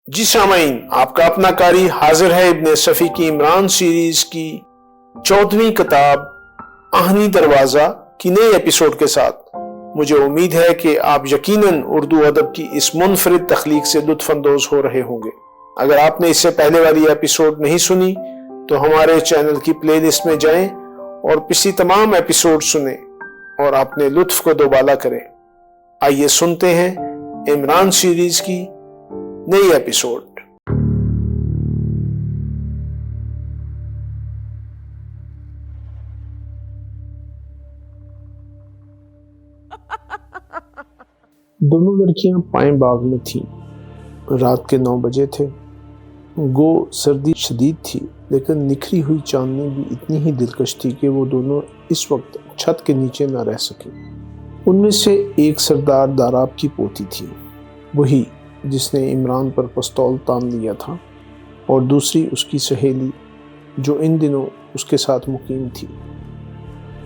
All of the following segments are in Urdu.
جی سامعین، آپ کا اپنا قاری حاضر ہے ابن صفی کی عمران سیریز کی 14ویں کتاب آہنی دروازہ کی نئے ایپیسوڈ کے ساتھ۔ مجھے امید ہے کہ آپ یقیناً اردو ادب کی اس منفرد تخلیق سے لطف اندوز ہو رہے ہوں گے۔ اگر آپ نے اس سے پہلے والی ایپیسوڈ نہیں سنی تو ہمارے چینل کی پلے لسٹ میں جائیں اور پچھلی تمام ایپیسوڈ سنیں اور اپنے لطف کو دوبالا کریں۔ آئیے سنتے ہیں عمران سیریز کی نئی ایپیسوڈ۔ دونوں لڑکیاں پائیں باغ میں تھیں۔ رات کے 9 بجے تھے۔ گو سردی شدید تھی، لیکن نکھری ہوئی چاندنی بھی اتنی ہی دلکش تھی کہ وہ دونوں اس وقت چھت کے نیچے نہ رہ سکے۔ ان میں سے ایک سردار داراب کی پوتی تھی، وہی جس نے عمران پر پستول تان لیا تھا، اور دوسری اس کی سہیلی جو ان دنوں اس کے ساتھ مقیم تھی۔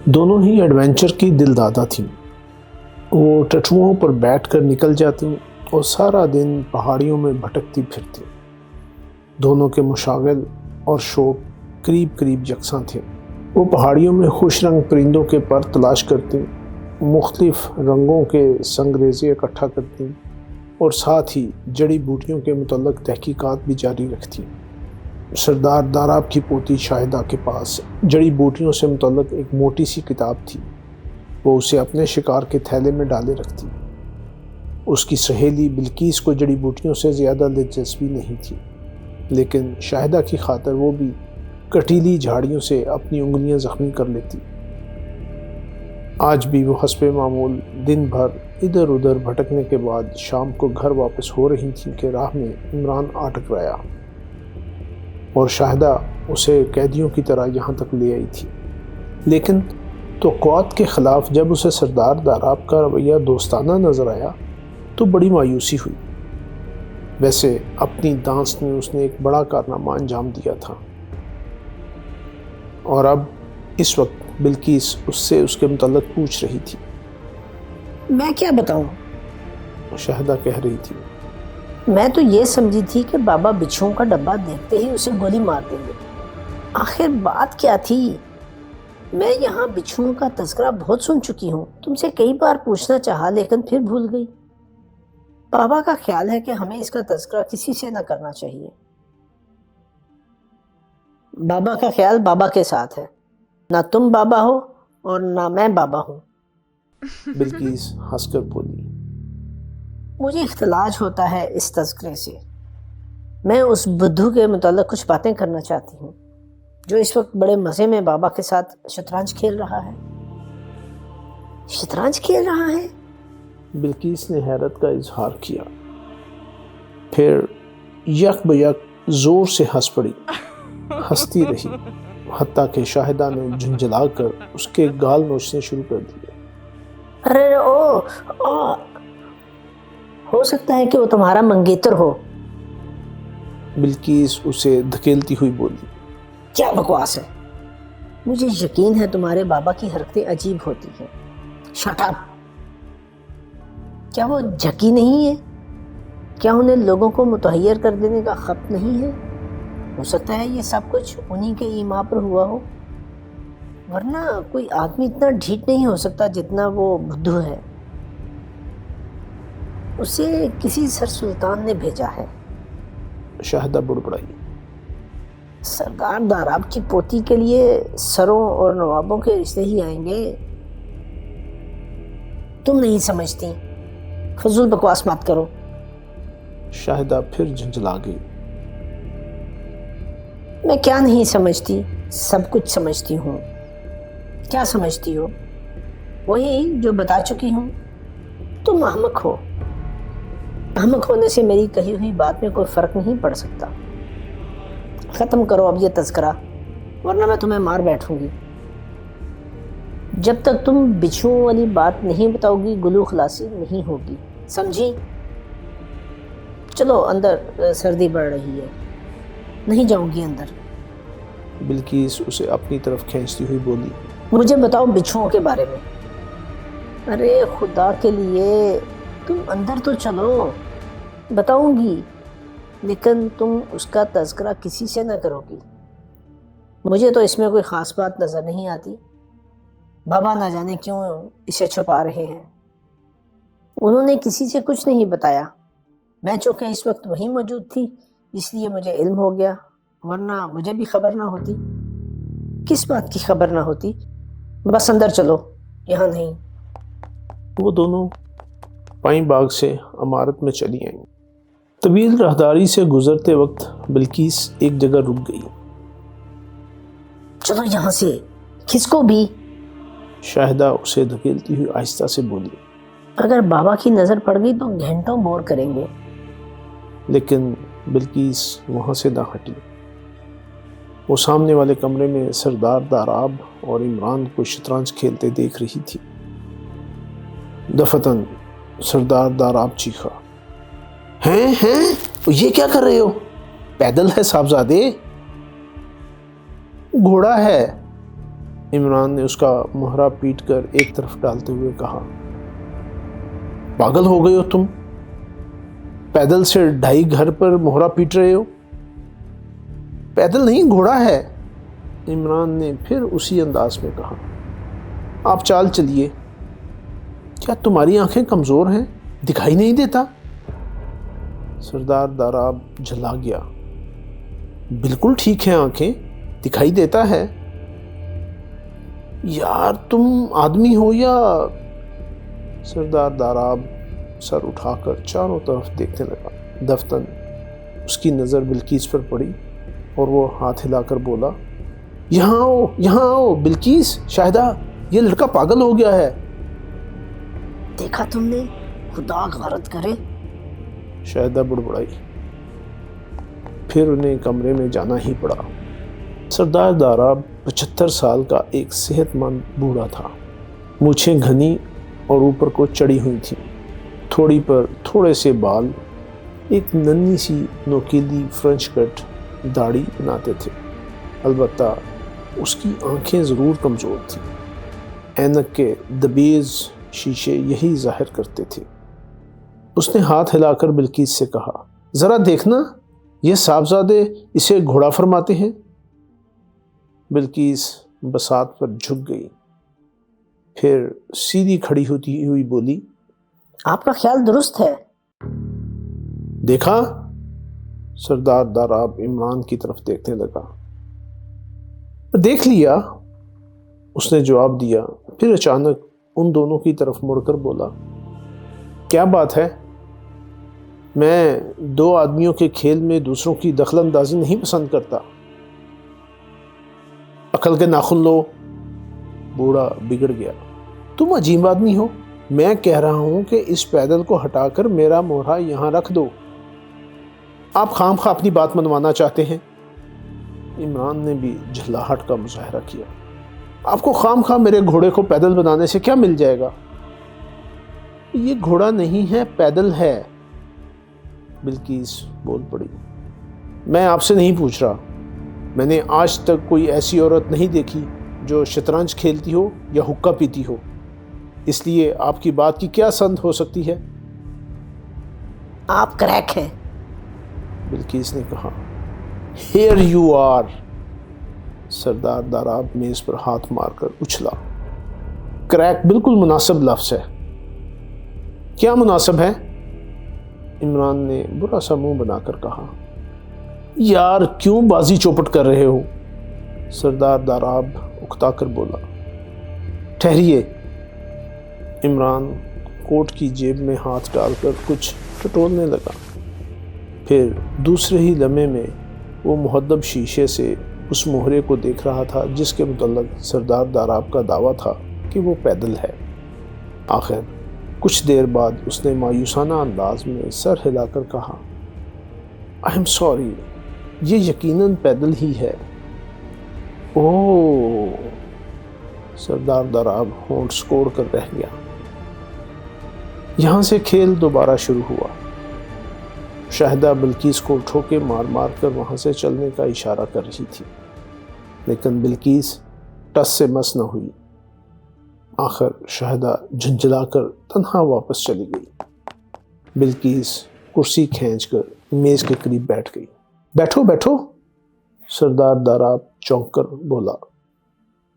دونوں ہی ایڈونچر کی دل دادا تھیں۔ وہ ٹٹوؤں پر بیٹھ کر نکل جاتی اور سارا دن پہاڑیوں میں بھٹکتی پھرتی۔ دونوں کے مشاغل اور شوق قریب قریب یکساں تھے۔ وہ پہاڑیوں میں خوش رنگ پرندوں کے پر تلاش کرتی، مختلف رنگوں کے سنگریزے اکٹھا کرتی اور ساتھ ہی جڑی بوٹیوں کے متعلق تحقیقات بھی جاری رکھتی۔ سردار داراب کی پوتی شاہدہ کے پاس جڑی بوٹیوں سے متعلق ایک موٹی سی کتاب تھی۔ وہ اسے اپنے شکار کے تھیلے میں ڈالے رکھتی۔ اس کی سہیلی بلقیس کو جڑی بوٹیوں سے زیادہ دلچسپی نہیں تھی، لیکن شاہدہ کی خاطر وہ بھی کٹیلی جھاڑیوں سے اپنی انگلیاں زخمی کر لیتی۔ آج بھی وہ حسب معمول دن بھر ادھر ادھر بھٹکنے کے بعد شام کو گھر واپس ہو رہی تھی کہ راہ میں عمران آ ٹکرایا اور شاہدہ اسے قیدیوں کی طرح یہاں تک لے آئی تھی۔ لیکن توقعات کے خلاف جب اسے سردار داراب کا رویہ دوستانہ نظر آیا تو بڑی مایوسی ہوئی۔ ویسے اپنی دانس میں اس نے ایک بڑا کارنامہ انجام دیا تھا، اور اب اس وقت بلقیس اس سے اس کے متعلق پوچھ رہی تھی۔ میں کیا بتاؤں؟ شاہدہ کہہ رہی تھی۔ میں تو یہ سمجھی تھی کہ بابا بچھوؤں کا ڈبہ دیکھتے ہی اسے گولی مار دیں گے۔ آخر بات کیا تھی؟ میں یہاں بچھوؤں کا تذکرہ بہت سن چکی ہوں، تم سے کئی بار پوچھنا چاہا لیکن پھر بھول گئی۔ بابا کا خیال ہے کہ ہمیں اس کا تذکرہ کسی سے نہ کرنا چاہیے۔ بابا کا خیال بابا کے ساتھ ہے، نہ تم بابا ہو اور نہ میں بابا ہوں۔ بلقیس ہنس کر بولی۔ مجھے اختلاج ہوتا ہے اس تذکرے سے۔ میں اس بدھو کے متعلق کچھ باتیں کرنا چاہتی ہوں جو اس وقت بڑے مزے میں بابا کے ساتھ شطرنج کھیل رہا ہے۔ شطرنج کھیل رہا ہے؟ بلقیس نے حیرت کا اظہار کیا، پھر یک بیک زور سے ہنس پڑی۔ ہنستی رہی حتیٰ کہ شاہدہ نے جھنجھلا کر اس کے گال نوچنے شروع کر دیے۔ ارے ہو سکتا ہے کہ وہ تمہارا منگیتر ہو۔ بلقیس اسے دھکیلتی ہوئی بولی۔ کیا بکواس ہے؟ مجھے یقین ہے تمہارے بابا کی حرکتیں عجیب ہوتی ہیں۔ Shut up! کیا وہ جھکی نہیں ہے؟ کیا انہیں لوگوں کو متحیر کر دینے کا خط نہیں ہے؟ ہو سکتا ہے یہ سب کچھ انہی کے ایما پر ہوا ہو، ورنہ کوئی آدمی اتنا ڈھیٹ نہیں ہو سکتا جتنا وہ بدھو ہے۔ اسے کسی سر سلطان نے بھیجا ہے۔ شاہدہ بڑبڑائی۔ سردار داراب کی پوتی کے لیے سروں اور نوابوں کے رشتے ہی آئیں گے۔ تم نہیں سمجھتی، فضول بکواس مت کرو۔ شاہدہ پھر جھنجھلا گئی۔ میں کیا نہیں سمجھتی؟ سب کچھ سمجھتی ہوں۔ کیا سمجھتی ہو؟ وہی جو بتا چکی ہوں۔ تم احمق ہو۔ احمق ہونے سے میری کہی ہوئی بات میں کوئی فرق نہیں پڑ سکتا۔ ختم کرو اب یہ تذکرہ، ورنہ میں تمہیں مار بیٹھوں گی۔ جب تک تم بچھوؤں والی بات نہیں بتاؤ گی گلو خلاصی نہیں ہوگی، سمجھی؟ چلو اندر، سردی بڑھ رہی ہے، نہیں جاؤں گی اندر۔ بلقیس اسے اپنی طرف کھینچتی ہوئی بولی۔ مجھے بتاؤ بچھوؤں کے بارے میں۔ ارے خدا کے لیے تم اندر تو چلو، بتاؤں گی۔ لیکن تم اس کا تذکرہ کسی سے نہ کرو گی. مجھے تو اس میں کوئی خاص بات نظر نہیں آتی. بابا نہ جانے کیوں اسے چھپا رہے ہیں. انہوں نے کسی سے کچھ نہیں بتایا. میں چونکہ اس وقت وہیں موجود تھی اس لیے مجھے علم ہو گیا، ورنہ مجھے بھی خبر نہ ہوتی. کس بات کی خبر نہ ہوتی؟ بس اندر چلو، یہاں نہیں. وہ دونوں پائیں باغ سے عمارت میں چلی آئیں. طویل راہداری سے گزرتے وقت بلقیس ایک جگہ رک گئی. چلو یہاں سے، کس کو بھی؟ شاہدہ اسے دھکیلتی ہوئی آہستہ سے بولی. اگر بابا کی نظر پڑ گئی تو گھنٹوں بور کریں گے. لیکن بلقیس وہاں سے نہ ہٹی. وہ سامنے والے کمرے میں سردار داراب اور عمران کو شطرنج کھیلتے دیکھ رہی تھی. دفتن سردار داراب چیخا، ہیں یہ کیا کر رہے ہو؟ پیدل ہے صاحبزادے؟ گھوڑا ہے، عمران نے اس کا مہرہ پیٹ کر ایک طرف ڈالتے ہوئے کہا. پاگل ہو گئے ہو تم؟ پیدل سے 2.5 گھر پر مہرہ پیٹ رہے ہو؟ پیدل نہیں، گھوڑا ہے، عمران نے پھر اسی انداز میں کہا. آپ چال چلیے. کیا تمہاری آنکھیں کمزور ہیں؟ دکھائی نہیں دیتا؟ سردار داراب جھلا گیا. بالکل ٹھیک ہیں آنکھیں، دکھائی دیتا ہے. یار تم آدمی ہو یا؟ سردار داراب سر اٹھا کر چاروں طرف دیکھنے لگا. دفتن اس کی نظر بلقیس پر پڑی اور وہ ہاتھ ہلا کر بولا، یہاں آؤ بلقیس، شاہدہ، یہ لڑکا پاگل ہو گیا ہے. دیکھا تم نے؟ خدا غارت کرے. شاہدہ بڑبڑائی. پھر انہیں کمرے میں جانا ہی پڑا. سردار داراب 75 سال کا ایک صحت مند بوڑھا تھا. مونچھیں گھنی اور اوپر کو چڑھی ہوئی تھیں. تھوڑی پر تھوڑے سے بال، ایک ننھی سی نوکیلی فرنچ کٹ داڑھی بناتے تھے. البتہ اس کی آنکھیں ضرور کمزور تھیں. اینک کے دبیز شیشے یہی ظاہر کرتے تھے. اس نے ہاتھ ہلا کر بلقیس سے کہا، ذرا دیکھنا، یہ صاحبزادے اسے گھوڑا فرماتے ہیں. بلقیس بساط پر جھک گئی. پھر سیدھی کھڑی ہوتی ہوئی بولی، آپ کا خیال درست ہے. دیکھا؟ سردار داراب عمران کی طرف دیکھنے لگا. دیکھ لیا، اس نے جواب دیا. پھر اچانک ان دونوں کی طرف مڑ کر بولا، کیا بات ہے؟ میں 2 آدمیوں کے کھیل میں دوسروں کی دخل اندازی نہیں پسند کرتا. عقل کے ناخن لو. بوڑھا بگڑ گیا. تم عجیب آدمی ہو. میں کہہ رہا ہوں کہ اس پیدل کو ہٹا کر میرا مہرہ یہاں رکھ دو. آپ خام خواہ اپنی بات منوانا چاہتے ہیں. عمران نے بھی جھلاہٹ کا مظاہرہ کیا. آپ کو خام خواہ میرے گھوڑے کو پیدل بنانے سے کیا مل جائے گا؟ یہ گھوڑا نہیں ہے، پیدل ہے. بلقیس بول پڑی. میں آپ سے نہیں پوچھ رہا. میں نے آج تک کوئی ایسی عورت نہیں دیکھی جو شطرنج کھیلتی ہو یا حقہ پیتی ہو. اس لیے آپ کی بات کی کیا سند ہو سکتی ہے؟ آپ کریک ہیں. بلقیس نے کہا. Here you are. سردار داراب میز پر ہاتھ مار کر اچھلا. کریک بالکل مناسب لفظ ہے. کیا مناسب ہے؟ عمران نے برا سا منہ بنا کر کہا. یار کیوں بازی چوپٹ کر رہے ہو؟ سردار داراب اکتا کر بولا. ٹھہریے. عمران کوٹ کی جیب میں ہاتھ ڈال کر کچھ ٹٹولنے لگا. پھر دوسرے ہی لمحے میں وہ مہذب شیشے سے اس مہرے کو دیکھ رہا تھا جس کے متعلق سردار داراب کا دعویٰ تھا کہ وہ پیدل ہے. آخر کچھ دیر بعد اس نے مایوسانہ انداز میں سر ہلا کر کہا، آئی ایم سوری، یہ یقیناً پیدل ہی ہے. اوہ! سردار داراب ہونٹ سکوڑ کر رہ گیا. یہاں سے کھیل دوبارہ شروع ہوا. شاہدہ بلقیس کو ٹھوکے مار مار کر وہاں سے چلنے کا اشارہ کر رہی تھی، لیکن بلقیس ٹس سے مس نہ ہوئی. آخر شاہدہ جھنجھلا کر تنہا واپس چلی گئی. بلقیس کرسی کھینچ کر میز کے قریب بیٹھ گئی۔ بیٹھو بیٹھو، سردار داراب چونک کر بولا۔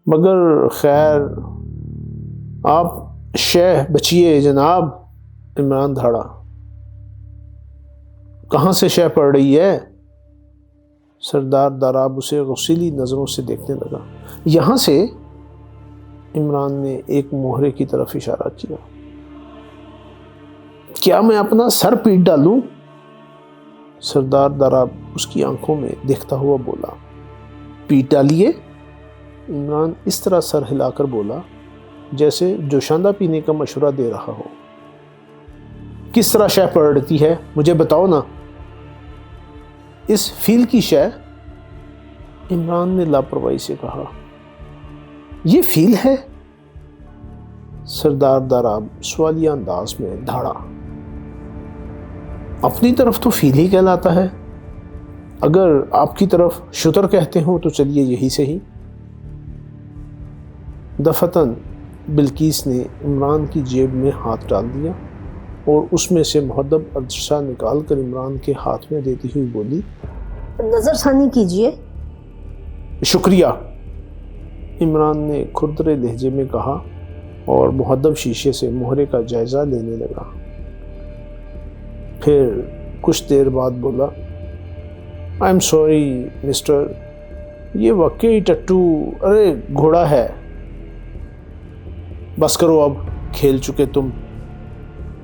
مگر خیر آپ شہ بچیے جناب، عمران دھاڑا۔ کہاں سے شہ پڑ رہی ہے؟ سردار داراب اسے غصیلی نظروں سے دیکھنے لگا۔ یہاں سے، عمران نے ایک مہرے کی طرف اشارہ کیا۔ کیا میں اپنا سر پیٹ ڈالوں؟ سردار داراب اس کی آنکھوں میں دیکھتا ہوا بولا۔ پیٹ ڈالیے؟ عمران اس طرح سر ہلا کر بولا جیسے جوشاندہ پینے کا مشورہ دے رہا ہو۔ کس طرح شہ پڑتی ہے مجھے بتاؤ نا۔ اس فیل کی شہ، عمران نے لاپرواہی سے کہا۔ یہ فیل ہے؟ سردار داراب سوالیہ انداز میں دھاڑا۔ اپنی طرف تو فیل ہی کہلاتا ہے، اگر آپ کی طرف شتر کہتے ہوں تو چلیے یہی صحیح۔ دفتن بلقیس نے عمران کی جیب میں ہاتھ ڈال دیا اور اس میں سے مہذب عدسہ نکال کر عمران کے ہاتھ میں دیتی ہوئی بولی، نظر ثانی کیجئے۔ شکریہ، عمران نے کھردرے لہجے میں کہا اور مہذب شیشے سے مہرے کا جائزہ لینے لگا۔ پھر کچھ دیر بعد بولا، آئی ایم سوری مسٹر، یہ واقعی ٹٹو ارے گھوڑا ہے۔ بس کرو اب، کھیل چکے تم،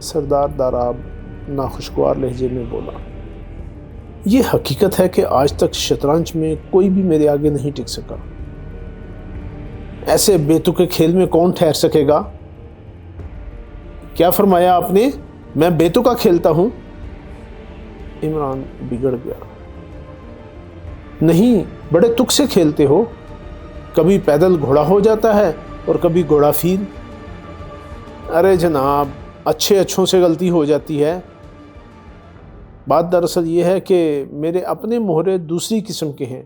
سردار داراب ناخوشگوار لہجے میں بولا۔ یہ حقیقت ہے کہ آج تک شطرنج میں کوئی بھی میرے آگے نہیں ٹک سکا۔ ایسے بے تکے کھیل میں کون ٹھہر سکے گا؟ کیا فرمایا آپ نے؟ میں بے تکا کھیلتا ہوں؟ عمران بگڑ گیا۔ نہیں، بڑے تک سے کھیلتے ہو، کبھی پیدل گھوڑا ہو جاتا ہے اور کبھی گھوڑا فیل۔ ارے جناب، اچھوں سے غلطی ہو جاتی ہے۔ بات دراصل یہ ہے کہ میرے اپنے مہرے دوسری قسم کے ہیں،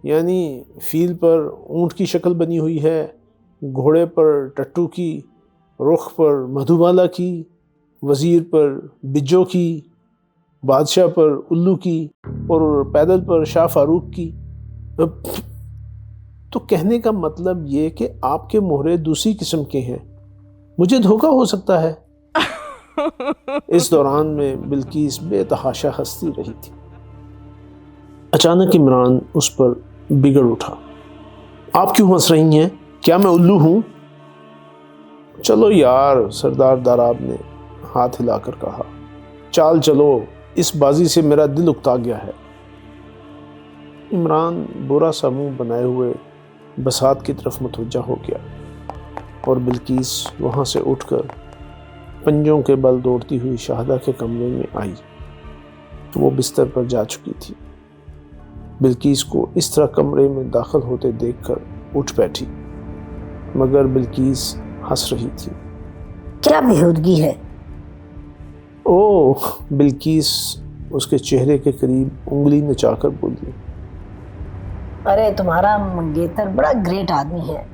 یعنی فیل پر اونٹ کی شکل بنی ہوئی ہے، گھوڑے پر ٹٹو کی، رخ پر مدھوبالا کی، وزیر پر بجو کی، بادشاہ پر الو کی اور پیدل پر شاہ فاروق کی۔ تو کہنے کا مطلب یہ کہ آپ کے مہرے دوسری قسم کے ہیں، مجھے دھوکہ ہو سکتا ہے۔ اس دوران میں بلقیس بے تحاشا ہنستی رہی تھی۔ اچانک عمران اس پر بگڑ اٹھا۔ آپ کیوں ہنس رہی ہیں؟ کیا میں الو ہوں؟ چلو یار، سردار داراب نے ہاتھ ہلا کر کہا، چال چلو، اس بازی سے میرا دل اکتا گیا ہے۔ عمران برا سا منہ بنائے ہوئے بساط کی طرف متوجہ ہو گیا اور بلقیس وہاں سے اٹھ کر پنجوں کے بل دوڑتی ہوئی شاہدہ کے کمرے میں آئی۔ وہ بستر پر جا چکی تھی۔ بلقیس کو اس طرح کمرے میں داخل ہوتے دیکھ کر اٹھ بیٹھی، مگر بلقیس ہنس رہی تھی۔ کیا بےہودگی ہے؟ اوہ، بلقیس اس کے چہرے کے قریب انگلی نچا کر بولی۔ ارے تمہارا منگیتر بڑا گریٹ آدمی ہے،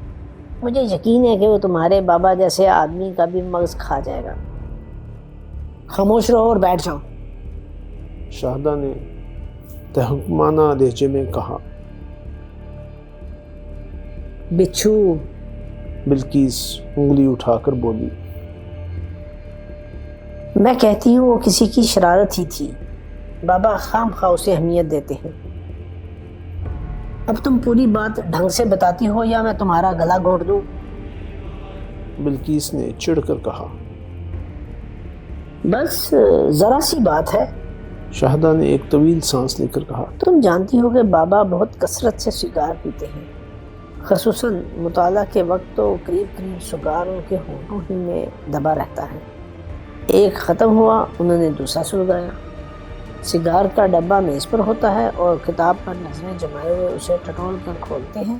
مجھے یقین ہے کہ وہ تمہارے بابا جیسے آدمی کا بھی مغز کھا جائے گا۔ خاموش رہو اور بیٹھ جاؤ، شاہدہ نے تہمانہ لہجے میں کہا۔ بچھو، بلقیس انگلی اٹھا کر بولی۔ میں کہتی ہوں وہ کسی کی شرارت ہی تھی، بابا خام خواہ اسے اہمیت دیتے ہیں۔ اب تم پوری بات ڈھنگ سے بتاتی ہو یا میں تمہارا گلا گھونٹ دوں؟ بلقیس نے چڑھ کر کہا۔ بس ذرا سی بات ہے، شاہدہ نے ایک طویل سانس لے کر کہا۔ تم جانتی ہو کہ بابا بہت کثرت سے سگار پیتے ہیں، خصوصاً مطالعہ کے وقت تو قریب سگار ان کے ہونٹوں ہی میں دبا رہتا ہے۔ ایک ختم ہوا، انہوں نے دوسرا سلگایا۔ سگار کا ڈبہ میز پر ہوتا ہے اور کتاب پر نظریں جمائے ہوئے اسے ٹٹول کر کھولتے ہیں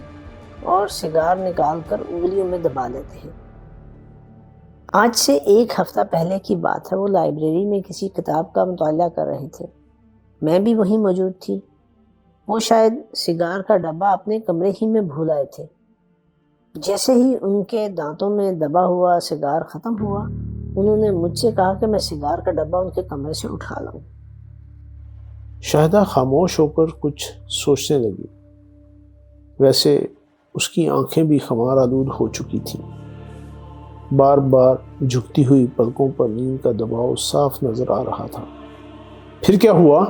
اور سگار نکال کر انگلیوں میں دبا لیتے ہیں۔ آج سے ایک ہفتہ پہلے کی بات ہے، وہ لائبریری میں کسی کتاب کا مطالعہ کر رہے تھے، میں بھی وہیں موجود تھی۔ وہ شاید سگار کا ڈبہ اپنے کمرے ہی میں بھول آئے تھے۔ جیسے ہی ان کے دانتوں میں دبا ہوا سگار ختم ہوا، انہوں نے مجھ سے کہا کہ میں سگار کا ڈبہ ان کے کمرے سے اٹھا لاؤں۔ شاہدہ خاموش ہو کر کچھ سوچنے لگی۔ ویسے اس کی آنکھیں بھی خمار آلود ہو چکی تھیں۔ بار بار جھکتی ہوئی پلکوں پر نیند کا دباؤ صاف نظر آ رہا تھا۔ پھر کیا ہوا؟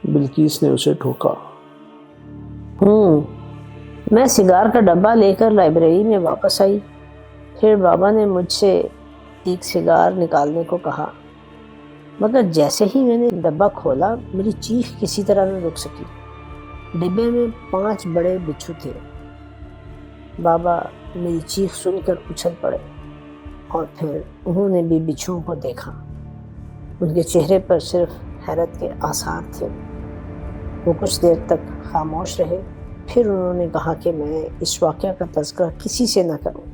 بلقیس نے اسے ٹھوکا۔ میں سگار کا ڈبہ لے کر لائبریری میں واپس آئی۔ پھر بابا نے مجھ سے ایک سگار نکالنے کو کہا، مگر جیسے ہی میں نے ڈبہ کھولا میری چیخ کسی طرح نہ رک سکی۔ ڈبے میں 5 بڑے بچھو تھے۔ بابا میری چیخ سن کر اچھل پڑے اور پھر انہوں نے بھی بچھوؤں کو دیکھا۔ ان کے چہرے پر صرف حیرت کے آثار تھے۔ وہ کچھ دیر تک خاموش رہے، پھر انہوں نے کہا کہ میں اس واقعہ کا تذکرہ کسی سے نہ کروں۔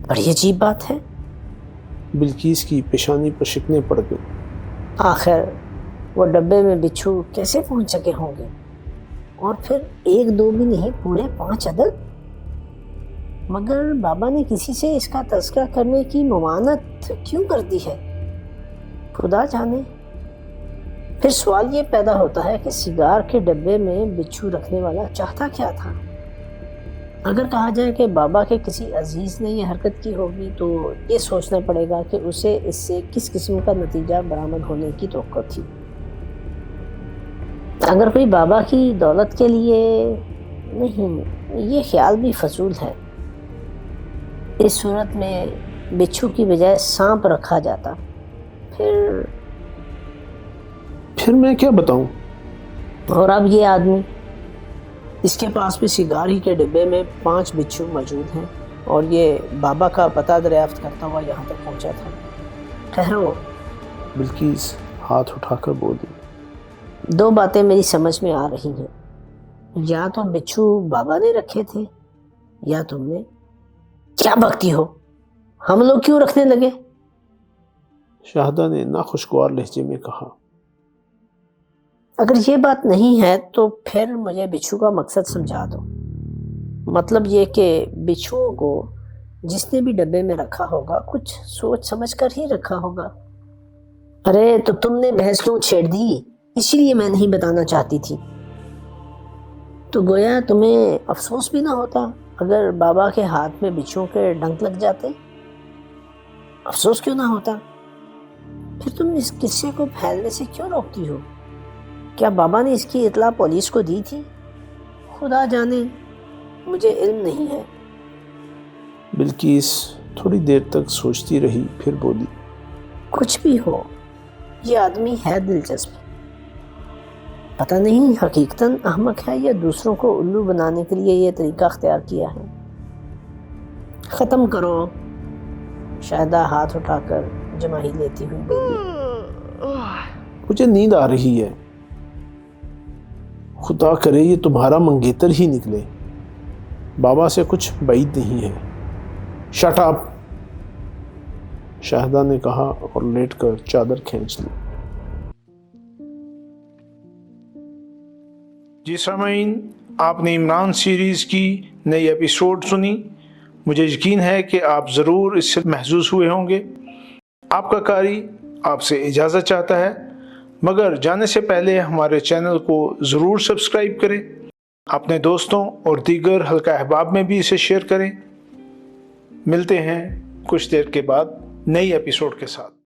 بڑی عجیب بات ہے۔ بلقیس کی پیشانی پر شکنیں پڑ گئی۔ آخر وہ ڈبے میں بچھو کیسے پہنچ سکے ہوں گے؟ اور پھر 1 2 بھی نہیں، پورے 5 عدد۔ مگر بابا نے کسی سے اس کا تذکرہ کرنے کی ممانعت کیوں کر دی ہے؟ خدا جانے۔ پھر سوال یہ پیدا ہوتا ہے کہ سگار کے ڈبے میں بچھو رکھنے والا چاہتا کیا تھا؟ اگر کہا جائے کہ بابا کے کسی عزیز نے یہ حرکت کی ہوگی تو یہ سوچنا پڑے گا کہ اسے اس سے کس قسم کا نتیجہ برآمد ہونے کی توقع تھی۔ اگر کوئی بابا کی دولت کے لیے، نہیں، یہ خیال بھی فضول ہے۔ اس صورت میں بچھو کی بجائے سانپ رکھا جاتا۔ پھر میں کیا بتاؤں؟ اور اب یہ آدمی، اس کے پاس بھی سگار ہی کے ڈبے میں 5 بچھو موجود ہیں اور یہ بابا کا پتہ دریافت کرتا ہوا یہاں تک پہنچا تھا۔ ٹھہرو، بلقیس ہاتھ اٹھا کر بولی۔ 2 باتیں میری سمجھ میں آ رہی ہیں۔ یا تو بچھو بابا نے رکھے تھے یا تم نے۔ کیا بکتی ہو؟ ہم لوگ کیوں رکھنے لگے؟ شاہدہ نے ناخوشگوار لہجے میں کہا۔ اگر یہ بات نہیں ہے تو پھر مجھے بچھو کا مقصد سمجھا دو۔ مطلب یہ کہ بچھوؤں کو جس نے بھی ڈبے میں رکھا ہوگا کچھ سوچ سمجھ کر ہی رکھا ہوگا۔ ارے تو تم نے بحث کیوں چھیڑ دی؟ اسی لیے میں نہیں بتانا چاہتی تھی۔ تو گویا تمہیں افسوس بھی نہ ہوتا اگر بابا کے ہاتھ میں بچھوؤں کے ڈنک لگ جاتے؟ افسوس کیوں نہ ہوتا؟ پھر تم اس قصے کو پھیلنے سے کیوں روکتی ہو؟ کیا بابا نے اس کی اطلاع پولیس کو دی تھی؟ خدا جانے، مجھے علم نہیں ہے۔ بلقیس تھوڑی دیر تک سوچتی رہی، پھر بولی۔ کچھ بھی ہو، یہ آدمی ہے دلچسپ۔ پتہ نہیں حقیقتاً احمق ہے یا دوسروں کو الو بنانے کے لیے یہ طریقہ اختیار کیا ہے۔ ختم کرو، شاہدہ ہاتھ اٹھا کر جماہی لیتی ہوئی بولی۔ مجھے نیند آ رہی ہے۔ خدا کرے یہ تمہارا منگیتر ہی نکلے۔ بابا سے کچھ بعید نہیں ہے۔ شٹ اپ، شاہدہ نے کہا اور لیٹ کر چادر کھینچ لی۔ جی سامعین، آپ نے عمران سیریز کی نئی ایپیسوڈ سنی۔ مجھے یقین ہے کہ آپ ضرور اس سے محظوظ ہوئے ہوں گے۔ آپ کا قاری آپ سے اجازت چاہتا ہے، مگر جانے سے پہلے ہمارے چینل کو ضرور سبسکرائب کریں، اپنے دوستوں اور دیگر حلقہ احباب میں بھی اسے شیئر کریں۔ ملتے ہیں کچھ دیر کے بعد نئی ایپیسوڈ کے ساتھ۔